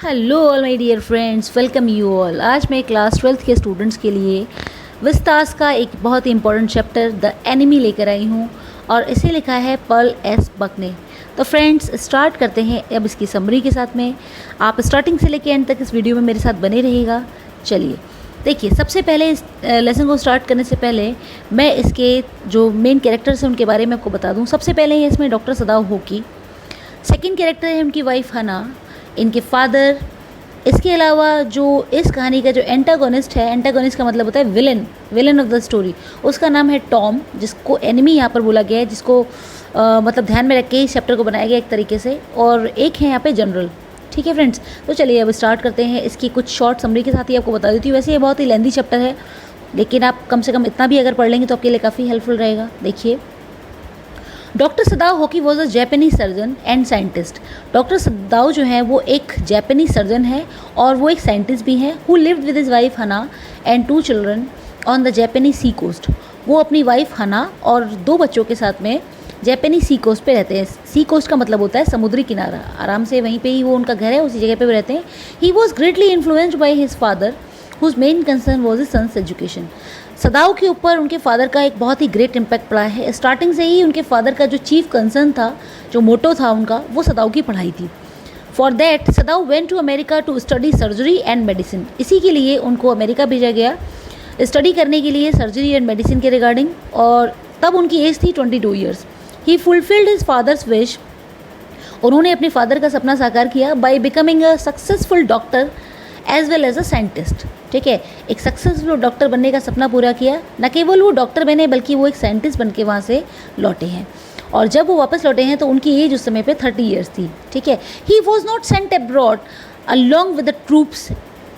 Hello all my dear friends, welcome you all. आज मैं class 12th के students के लिए विस्तास का एक बहुत ही इंपॉर्टेंट चैप्टर द एनिमी लेकर आई हूँ और इसे लिखा है पर्ल एस बक ने। तो फ्रेंड्स स्टार्ट करते हैं अब इसकी समरी के साथ में। आप स्टार्टिंग से लेकर एंड तक इस वीडियो में मेरे साथ बने रहिएगा। चलिए देखिए, सबसे पहले इस लेसन को स्टार्ट करने से पहले मैं इसके जो मेन कैरेक्टर्स हैं उनके बारे में आपको बता दूँ। सबसे पहले है इसमें डॉक्टर सदाओ होकी, सेकेंड कैरेक्टर है उनकी वाइफ हना, इनके फादर। इसके अलावा जो इस कहानी का जो एंटागोनिस्ट है, एंटागोनिस्ट का मतलब होता है विलन ऑफ द स्टोरी, उसका नाम है टॉम, जिसको एनिमी यहाँ पर बोला गया है, जिसको मतलब ध्यान में रख के इस चैप्टर को बनाया गया एक तरीके से। और एक है यहाँ पे जनरल। ठीक है फ्रेंड्स, तो चलिए अब स्टार्ट करते हैं। इसकी कुछ शॉर्ट समरी के साथ ही आपको बता देती हूँ। वैसे ये बहुत ही लेंदी चैप्टर है, लेकिन आप कम से कम इतना भी अगर पढ़ लेंगे तो आपके लिए काफ़ी हेल्पफुल रहेगा। देखिए, doctor Sadao hockey was a Japanese surgeon and scientist. Doctor सदाओ जो है वो एक जापानीज सर्जन है और वो एक साइंटिस्ट भी हैं। Who lived with his wife Hana and 2 children on the Japanese sea coast. वो अपनी वाइफ हना और 2 बच्चों के साथ में जापानीज सी कोस्ट पे रहते हैं। सी कोस्ट का मतलब होता है समुद्री किनारा, आराम से वहीं पे ही वो उनका घर है, उसी जगह पे वो रहते हैं। He was greatly influenced by his father whose main concern was his son's education. Sadao के ऊपर उनके फादर का एक बहुत ही ग्रेट इम्पैक्ट पड़ा है। स्टार्टिंग से ही उनके फादर का जो चीफ कंसर्न था, जो मोटो था उनका, वो सदाओ की पढ़ाई थी। For that Sadao went to America to study surgery and medicine. इसी के लिए उनको अमेरिका भेजा गया स्टडी करने के लिए सर्जरी एंड मेडिसिन के रिगार्डिंग, और तब उनकी एज थी 22 years. He fulfilled his father's wish. उन्होंने अपने फादर का सपना साकार किया by becoming a successful doctor as well as a scientist. ठीक है, एक सक्सेसफुल डॉक्टर बनने का सपना पूरा किया। न केवल वो डॉक्टर बने बल्कि वो एक साइंटिस्ट बन के वहाँ से लौटे हैं। और जब वो वापस लौटे हैं तो उनकी एज उस समय पे 30 ईयर्स थी। ठीक है, he was not sent abroad along with the troops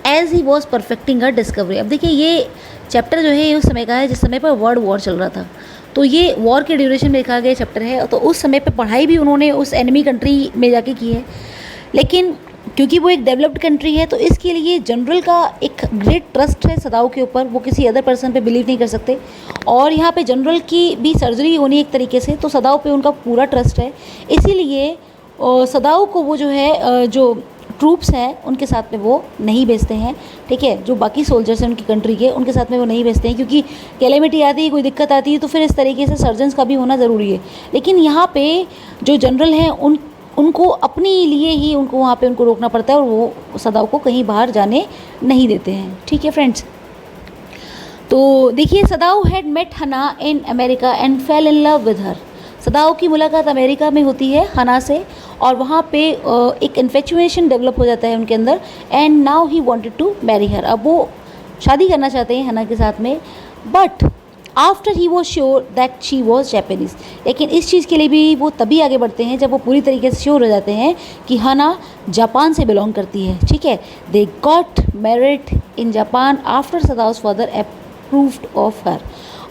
as he was perfecting a discovery. अब देखिए, ये चैप्टर जो है ये उस समय का है जिस समय पर वर्ल्ड वॉर चल रहा था। तो ये वॉर के ड्यूरेशन में लिखा गया चैप्टर है। तो उस समय पे पढ़ाई भी उन्होंने उस एनिमी कंट्री में जाके की है, लेकिन क्योंकि वो एक डेवलप्ड कंट्री है तो इसके लिए जनरल का एक ग्रेट ट्रस्ट है सदाओ के ऊपर। वो किसी अदर पर्सन पे बिलीव नहीं कर सकते, और यहाँ पे जनरल की भी सर्जरी होनी एक तरीके से, तो सदाओ पे उनका पूरा ट्रस्ट है। इसीलिए सदाओ को वो जो है जो ट्रूप्स हैं उनके साथ में वो नहीं भेजते हैं। ठीक है, जो बाकी सोल्जर्स हैं उनकी कंट्री के, उनके साथ में वो नहीं भेजते हैं, क्योंकि कैलेमिटी आती है, कोई दिक्कत आती है तो फिर इस तरीके से सर्जन्स का भी होना ज़रूरी है। लेकिन यहाँ पे जो जनरल हैं उनको अपने लिए ही उनको वहाँ पे उनको रोकना पड़ता है, और वो सदाओ को कहीं बाहर जाने नहीं देते हैं। ठीक है फ्रेंड्स, तो देखिए, सदाओ had met Hana in America and fell in love with her. Sadao की मुलाकात अमेरिका में होती है हना से, और वहाँ पे एक इन्फेचुएशन डेवलप हो जाता है उनके अंदर, and now he wanted to marry her. अब वो शादी करना चाहते हैं हना के साथ में, but after he was sure that she was Japanese. लेकिन इस चीज़ के लिए भी वो तभी आगे बढ़ते हैं जब वो पूरी तरीके से श्योर हो जाते हैं कि हना जापान से बिलोंग करती है। ठीक है, they got married in Japan after Sadao's father approved of her.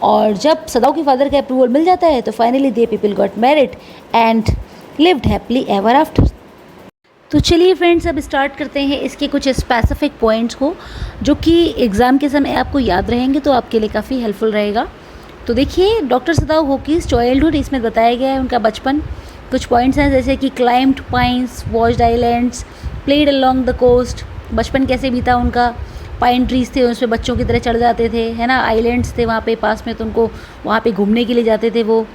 और जब सदाओ के फादर का अप्रूवल मिल जाता है तो finally they people got married and lived happily ever after. तो चलिए फ्रेंड्स, अब स्टार्ट करते हैं इसके कुछ स्पेसिफिक पॉइंट्स को, जो कि एग्ज़ाम के समय आपको याद रहेंगे तो आपके लिए काफ़ी हेल्पफुल रहेगा। तो देखिए, डॉक्टर सदाओ होकी's चाइल्डहुड, इसमें बताया गया है उनका बचपन। कुछ पॉइंट्स हैं जैसे कि climbed pines, watched islands, played along the coast. बचपन कैसे बीता उनका, पाइन ट्रीज थे उस पर बच्चों की तरह चढ़ जाते थे, है ना, आइलैंड्स थे वहाँ पे पास में, तो उनको वहाँ पे घूमने के लिए जाते थे वो।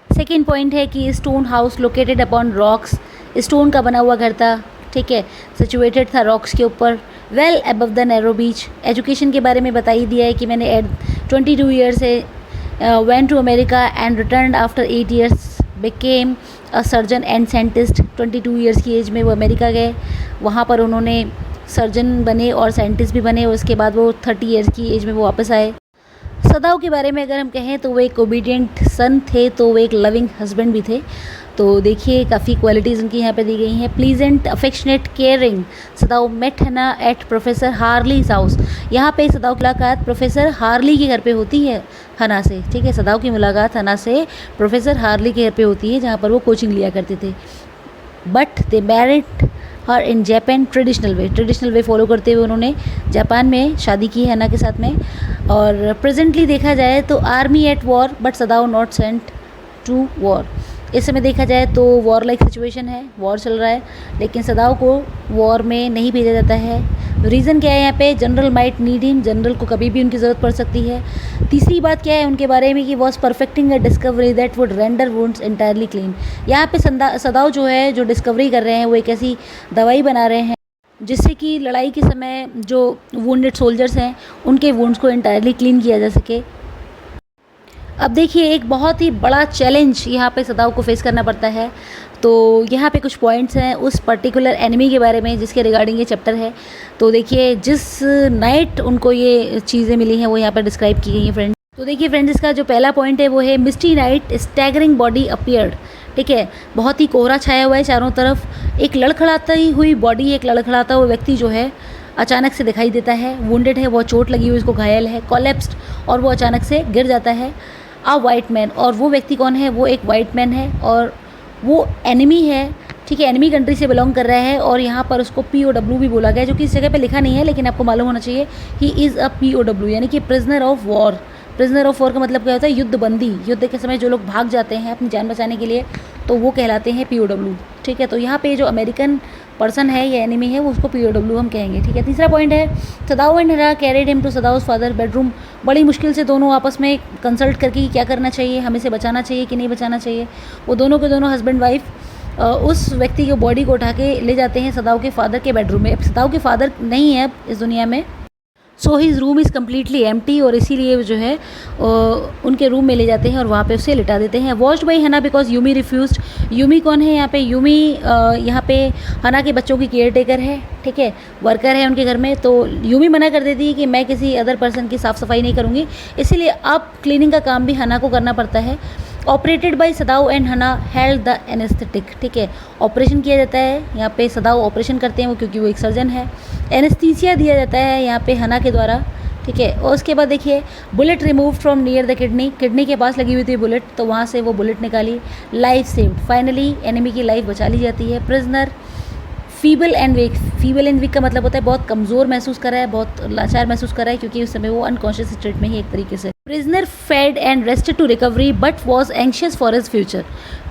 सेकेंड पॉइंट है कि stone house located upon rocks, stone का बना हुआ घर था। ठीक है, सिचुएटेड था रॉक्स के ऊपर, well above the narrow beach. Education के बारे में बता ही दिया है कि मैंने एट 22 ईयर्स से went to America and return after 8 years, became a surgeon and scientist. 22 years की एज में वो अमेरिका गए, वहाँ पर उन्होंने सर्जन बने और साइंटिस्ट भी बने, और उसके बाद वो 30 ईयर्स की एज में वो वापस आए। सदाओ के बारे में अगर हम कहें तो वो एक ओबीडियंट सन थे, तो वो एक लविंग हस्बैंड भी थे। तो देखिए, काफ़ी क्वालिटीज़ उनकी यहाँ पे दी गई हैं। Pleasant, affectionate, caring. Sadao met Hana at professor Harley's house. यहाँ पे सदाओ की मुलाकात प्रोफेसर हार्ली के घर पे होती है हना से। ठीक है, सदाओ की मुलाकात हना से प्रोफेसर हार्ली के घर पे होती है, जहाँ पर वो कोचिंग लिया करते थे। But they married her in Japan traditional way follow करते हुए उन्होंने जापान में शादी की है हना के साथ में। और प्रेजेंटली देखा जाए तो army at war but Sadao not sent to war. इस समय देखा जाए तो वॉर लाइक सिचुएशन है, वॉर चल रहा है, लेकिन सदाओ को वॉर में नहीं भेजा जाता है। रीज़न क्या है यहाँ पे? General might need him, general को कभी भी उनकी ज़रूरत पड़ सकती है। तीसरी बात क्या है उनके बारे में कि was perfecting a discovery that would render wounds entirely clean. यहाँ पे सदाओ जो है, जो डिस्कवरी कर रहे हैं, वो एक ऐसी दवाई बना रहे हैं जिससे कि लड़ाई के समय जो वुंडेड सोल्जर्स हैं उनके वुंड्स को इंटायरली क्लीन किया जा सके। अब देखिए, एक बहुत ही बड़ा चैलेंज यहाँ पे सदाओ को फेस करना पड़ता है। तो यहाँ पे कुछ पॉइंट्स हैं उस पर्टिकुलर एनिमी के बारे में जिसके रिगार्डिंग ये चैप्टर है। तो देखिए, जिस नाइट उनको ये चीज़ें मिली हैं वो यहाँ पर डिस्क्राइब की गई हैं फ्रेंड्स। तो देखिए फ्रेंड्स, इसका जो पहला पॉइंट है वो है मिस्टी नाइट स्टैगरिंग बॉडी अपीयर्ड। ठीक है, बहुत ही कोहरा छाया हुआ है चारों तरफ। एक लड़खड़ाती हुई बॉडी, एक लड़खड़ाता हुआ व्यक्ति जो है अचानक से दिखाई देता है। वुंडेड है, बहुत चोट लगी हुई, उसको घायल है, कोलैप्स्ड, और वो अचानक से गिर जाता है। अ वाइट मैन, और वो व्यक्ति कौन है? वो एक वाइट मैन है और वो एनिमी है। ठीक है, एनिमी कंट्री से बिलोंग कर रहा है और यहाँ पर उसको POW भी बोला गया है, जो कि इस जगह पे लिखा नहीं है, लेकिन आपको मालूम होना चाहिए ही इज़ अ POW, यानी कि prisoner of war. Prisoner of war का मतलब क्या होता है? युद्ध बंदी। युद्ध के समय जो लोग भाग जाते हैं अपनी जान बचाने के लिए, तो वो कहलाते हैं POW। ठीक है, तो यहाँ पे जो अमेरिकन पर्सन है या एनिमी है वो उसको POW हम कहेंगे। ठीक है, तीसरा पॉइंट है Sadao and Hana carried him to Sadao's father bedroom. बड़ी मुश्किल से दोनों आपस में कंसल्ट करके क्या करना चाहिए, हमें से बचाना चाहिए कि नहीं बचाना चाहिए। वो दोनों के दोनों हस्बैंड वाइफ उस व्यक्ति की बॉडी को उठा के ले जाते हैं सदाओ के फादर के बेडरूम में। सदाओ के फादर नहीं है इस दुनिया में, so his room is completely empty, और इसीलिए जो है उनके रूम में ले जाते हैं और वहाँ पे उसे लिटा देते हैं। वॉच्ड बाई हना बिकॉज यूमी रिफ्यूज्ड। यूमी कौन है यहाँ पे? यूमी यहाँ पे हना के बच्चों की केयर टेकर है। ठीक है, वर्कर है उनके घर में। तो यूमी मना कर देती है कि मैं किसी अदर पर्सन की साफ़ सफाई नहीं करूँगी, इसीलिए अब क्लीनिंग का काम भी हना को करना पड़ता है। ऑपरेटेड बाई सदाओ एंड हना हेल्ड द एनेस्थेटिक। ठीक है, ऑपरेशन किया जाता है, यहाँ पे सदाओ ऑपरेशन करते हैं वो, क्योंकि वो एक सर्जन है। एनेस्थीसिया दिया जाता है यहाँ पे हना के द्वारा। ठीक है, और उसके बाद देखिए, bullet remove from near the kidney. Kidney के पास लगी हुई थी बुलेट, तो वहाँ से वो बुलेट निकाली। लाइफ सेव्ड, फाइनली एनिमी की लाइफ बचा ली जाती है। Prisoner feeble and weak. Feeble and weak का मतलब होता है बहुत कमज़ोर महसूस कर रहा है, बहुत लाचार महसूस कर रहा है, क्योंकि उस समय वो अनकॉन्शियस स्टेट में ही एक तरीके से। Prisoner fed and rested to recovery but was anxious for his future.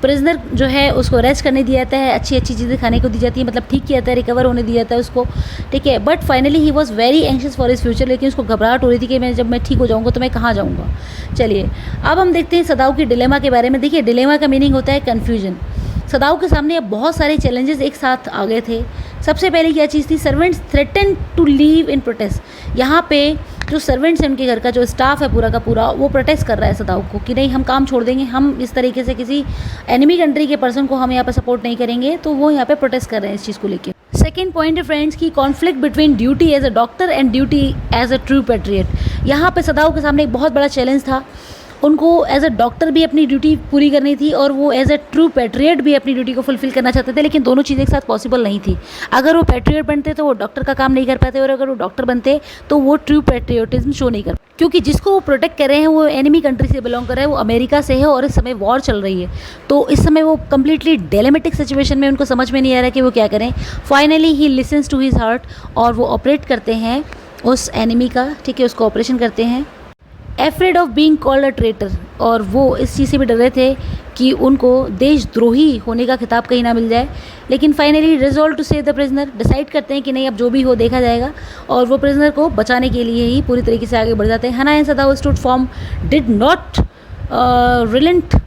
Prisoner जो है उसको रेस्ट करने दिया जाता है, अच्छी अच्छी चीज़ें खाने को दी जाती है, मतलब ठीक किया जाता है, रिकवर होने दिया जाता है उसको। ठीक है, but finally he was very anxious for his future, लेकिन उसको घबराहट हो रही थी कि मैं जब मैं ठीक हो जाऊँगा तो मैं कहाँ जाऊँगा। चलिए, अब हम देखते हैं सदाओ की डिलेमा के बारे में। देखिए, डिलेमा का मीनिंग होता है कन्फ्यूजन। सदाओ के सामने अब बहुत सारे चैलेंजेस एक साथ आ गए थे। सबसे पहले क्या चीज़ थी? Servants threaten to leave in protest. यहाँ पे जो सर्वेंट्स हैं उनके घर का जो स्टाफ है पूरा का पूरा, वो प्रोटेस्ट कर रहा है सदाओ को कि नहीं, हम काम छोड़ देंगे, हम इस तरीके से किसी एनिमी कंट्री के पर्सन को हम यहाँ पे सपोर्ट नहीं करेंगे। तो वो यहाँ पे प्रोटेस्ट कर रहे हैं इस चीज़ को लेकर। सेकेंड पॉइंट है फ्रेंड्स की conflict between duty as a doctor and duty as a true patriot. यहाँ पे सदाओ के सामने एक बहुत बड़ा चैलेंज था। उनको एज अ डॉक्टर भी अपनी ड्यूटी पूरी करनी थी और वो एज अ ट्रू पैट्रियट भी अपनी ड्यूटी को फुलफिल करना चाहते थे, लेकिन दोनों चीज़ें एक साथ पॉसिबल नहीं थी। अगर वो पैट्रियट बनते तो वो डॉक्टर का काम नहीं कर पाते, और अगर वो डॉक्टर बनते तो वो ट्रू पैट्रियोटिज्म शो नहीं कर, क्योंकि जिसको वो प्रोटेक्ट कर रहे हैं वो एनिमी कंट्री से बिलोंग कर रहा है, वो अमेरिका से है और इस समय वॉर चल रही है। तो इस समय वो कम्प्लीटली डिलेमेटिक सिचुएशन में, उनको समझ में नहीं आ रहा कि वो क्या करें। Finally he listens to his heart, और वो ऑपरेट करते हैं उस एनिमी का। ठीक है, उसको ऑपरेशन करते हैं। Afraid of being called a traitor, और वो इस चीज़ से भी डर रहे थे कि उनको देशद्रोही होने का खिताब कहीं ना मिल जाए। लेकिन finally resolve to save the prisoner, decide करते हैं कि नहीं, अब जो भी हो देखा जाएगा, और वो प्रिजनर को बचाने के लिए ही पूरी तरीके से आगे बढ़ जाते हैं। हना and Sadao stood form did not reliant,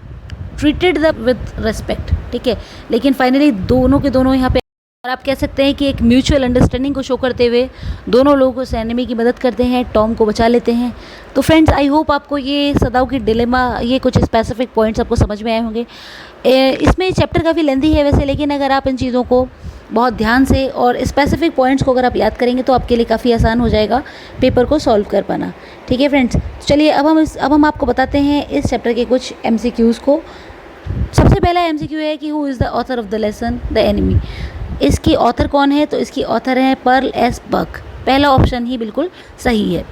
treated the with respect. ठीक है, लेकिन फाइनली दोनों के दोनों यहाँ पे, और आप कह सकते हैं कि एक म्यूचुअल अंडरस्टैंडिंग को शो करते हुए दोनों लोग उस एनिमी की मदद करते हैं, टॉम को बचा लेते हैं। तो फ्रेंड्स, आई होप आपको ये सदाओ की डिलेमा, ये कुछ स्पेसिफिक पॉइंट्स आपको समझ में आए होंगे। इसमें चैप्टर काफ़ी लेंदी है वैसे, लेकिन अगर आप इन चीज़ों को बहुत ध्यान से और स्पेसिफिक पॉइंट्स को अगर आप याद करेंगे तो आपके लिए काफ़ी आसान हो जाएगा पेपर को सॉल्व कर पाना। ठीक है फ्रेंड्स, चलिए अब हम आपको बताते हैं इस चैप्टर के कुछ MCQs को। सबसे पहला MCQ है कि who is the author of the lesson the enemy. इसकी ऑथर कौन है? तो इसकी ऑथर है पर्ल एस बक। पहला ऑप्शन ही बिल्कुल सही है।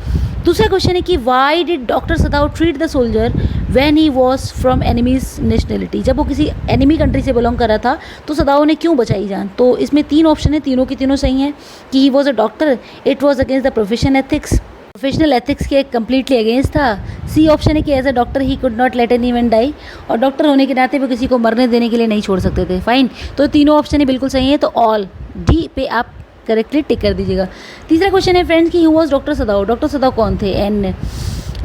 दूसरा क्वेश्चन है कि why did doctor Sadao treat the soldier when he was from enemies nationality. जब वो किसी एनिमी कंट्री से बिलोंग कर रहा था तो सदाओ ने क्यों बचाई जान? तो इसमें 3 ऑप्शन है, तीनों की तीनों सही हैं कि he was a doctor, it was against the profession ethics, professional ethics के कम्प्लीटली अगेंस्ट था। सी ऑप्शन है कि as a doctor he could not let an even die, और डॉक्टर होने के नाते वो किसी को मरने देने के लिए नहीं छोड़ सकते थे। फाइन, तो तीनों ऑप्शन ही बिल्कुल सही है, तो ऑल डी पे आप करेक्टली टिक कर दीजिएगा। तीसरा क्वेश्चन है फ्रेंड्स कि हु वाज डॉक्टर सदाव। डॉक्टर सदाव कौन थे? एन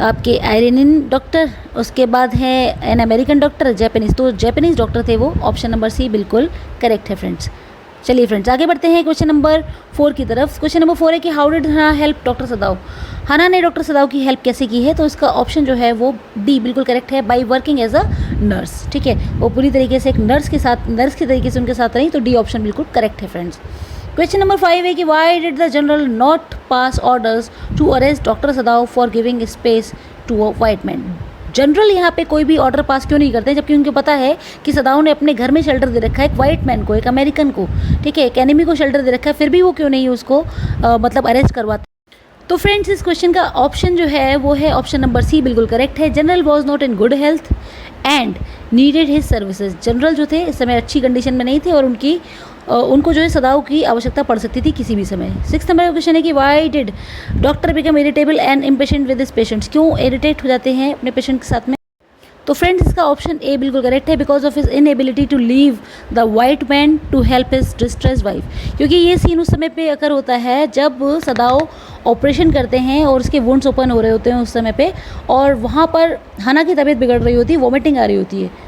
आपके आयरनियन डॉक्टर, उसके बाद है एन अमेरिकन डॉक्टर, जापानीज़, तो जापानीज़ डॉक्टर थे वो। ऑप्शन नंबर सी बिल्कुल करेक्ट है फ्रेंड्स। चलिए फ्रेंड्स आगे बढ़ते हैं क्वेश्चन नंबर 4 की तरफ। क्वेश्चन नंबर 4 है कि हाउ डिड हना हेल्प डॉक्टर सदाव। हना ने डॉक्टर सदाव की हेल्प कैसे की है? तो इसका ऑप्शन जो है वो डी बिल्कुल करेक्ट है, by working as a nurse. ठीक है, वो पूरी तरीके से एक नर्स के तरीके से उनके साथ रही, तो डी ऑप्शन बिल्कुल करेक्ट है फ्रेंड्स। क्वेश्चन नंबर 5 है कि why did the general not pass orders to arrest doctor Sadao for giving space to a white man. General यहाँ पे कोई भी ऑर्डर पास क्यों नहीं करते, जबकि उनको पता है कि सदाव ने अपने घर में शेल्टर दे रखा है एक वाइट मैन को, एक अमेरिकन को, ठीक है, एक एनिमी को शेल्टर दे रखा है, फिर भी वो क्यों नहीं उसको मतलब अरेस्ट करवाते। तो फ्रेंड्स इस क्वेश्चन का ऑप्शन जो है वो है ऑप्शन नंबर सी बिल्कुल करेक्ट है। General was not in good health and needed his services. General जो थे इस समय अच्छी कंडीशन में नहीं थे और उनको जो है सदाव की आवश्यकता पड़ सकती थी किसी भी समय। 6 नंबर का क्वेश्चन है कि why did doctor become irritable and impatient with his patients. क्यों इरिटेट हो जाते हैं अपने पेशेंट के साथ में? तो फ्रेंड्स इसका ऑप्शन ए बिल्कुल करेक्ट है, because of his inability to leave the white man to help his distress wife. क्योंकि ये सीन उस समय पे अकर होता है जब सदाव ऑपरेशन करते हैं और उसके वुंड्स ओपन हो रहे होते हैं उस समय पे, और वहाँ पर हना की तबीयत बिगड़ रही होती है, वॉमिटिंग आ रही होती है,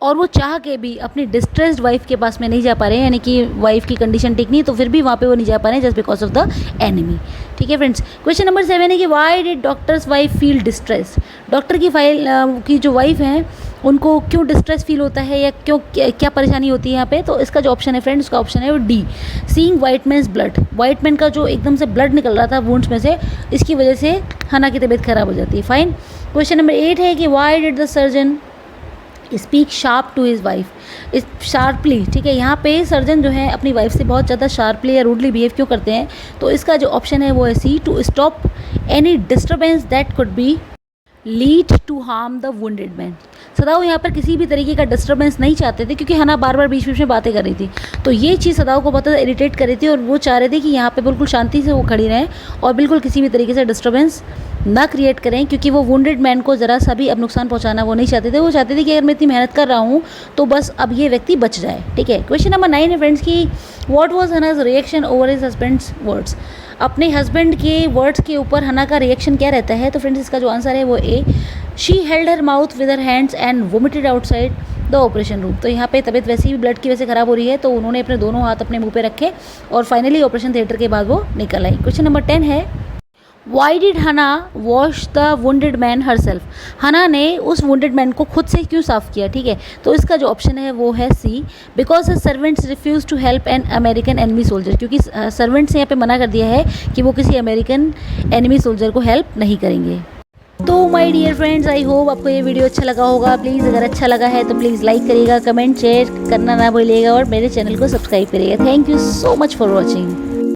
और वो चाह के भी अपनी डिस्ट्रेस्ड वाइफ के पास में नहीं जा पा रहे हैं, यानी कि वाइफ की कंडीशन ठीक नहीं, तो फिर भी वहाँ पे वो नहीं जा पा रहे हैं just because of the enemy. ठीक है फ्रेंड्स, क्वेश्चन नंबर 7 है कि why did doctors wife feel distress. Doctor की की जो वाइफ हैं उनको क्यों डिस्ट्रेस फील होता है, या क्यों क्या परेशानी होती है यहाँ पे? तो इसका जो ऑप्शन है फ्रेंड्स, उसका ऑप्शन है वो D, seeing white man's blood. White man का जो एकदम से ब्लड निकल रहा था वुंड्स में से, इसकी वजह से हना की तबीयत खराब हो जाती है। फाइन, क्वेश्चन नंबर 8 है कि why did the surgeon speak sharp to his wife. इस शार्पली, ठीक है, यहाँ पे सर्जन जो है अपनी वाइफ से बहुत ज़्यादा शार्पली या रूडली बिहेव क्यों करते हैं? तो इसका जो ऑप्शन है वो है C, to stop any disturbance that could be lead to harm the wounded man. Sadao यहाँ पर किसी भी तरीके का डिस्टर्बेंस नहीं चाहते थे, क्योंकि हना बार बार बीच बीच में बातें कर रही थी, तो ये चीज़ सदाव को बहुत ज़्यादा इरिटेट कर रही थी, और वो चाह रहे थे कि यहाँ पे बिल्कुल शांति से वो खड़ी रहें और बिल्कुल किसी भी तरीके से डिस्टर्बेंस ना क्रिएट करें, क्योंकि वो वुंडेड मैन को ज़रा सा भी अब नुकसान पहुँचाना वो नहीं चाहते थे। वो चाहते थे कि अगर मैं इतनी मेहनत कर रहा हूँ तो बस अब ये व्यक्ति बच जाए। ठीक है, क्वेश्चन नंबर 9 है फ्रेंड्स की what was Hana's reaction over his husband's words. अपने हस्बैंड के वर्ड्स के ऊपर हना का रिएक्शन क्या रहता है? तो फ्रेंड्स इसका जो आंसर है वो A, she held her mouth with her hands and vomited outside the operation room. तो यहाँ पे तबीयत वैसे भी ब्लड की वजह से ख़राब हो रही है, तो उन्होंने अपने दोनों हाथ अपने मुंह पे रखे और फाइनली ऑपरेशन थिएटर के बाद वो निकल आई। क्वेश्चन नंबर 10 है वाई डिड हना wash the wounded man herself. हना ने उस वुंडेड मैन को खुद से क्यों साफ़ किया? ठीक है, तो इसका जो ऑप्शन है वो है C, because her servants refuse to help an American enemy soldier. क्योंकि सर्वेंट्स ने यहाँ पे मना कर दिया है कि वो किसी अमेरिकन एनिमी सोल्जर को हेल्प नहीं करेंगे। तो my dear friends, I hope आपको ये वीडियो अच्छा लगा होगा। प्लीज़ अगर अच्छा लगा है तो प्लीज़ लाइक करिएगा, कमेंट शेयर करना ना भूलिएगा और मेरे चैनल को सब्सक्राइब करिएगा। Thank you so much for watching.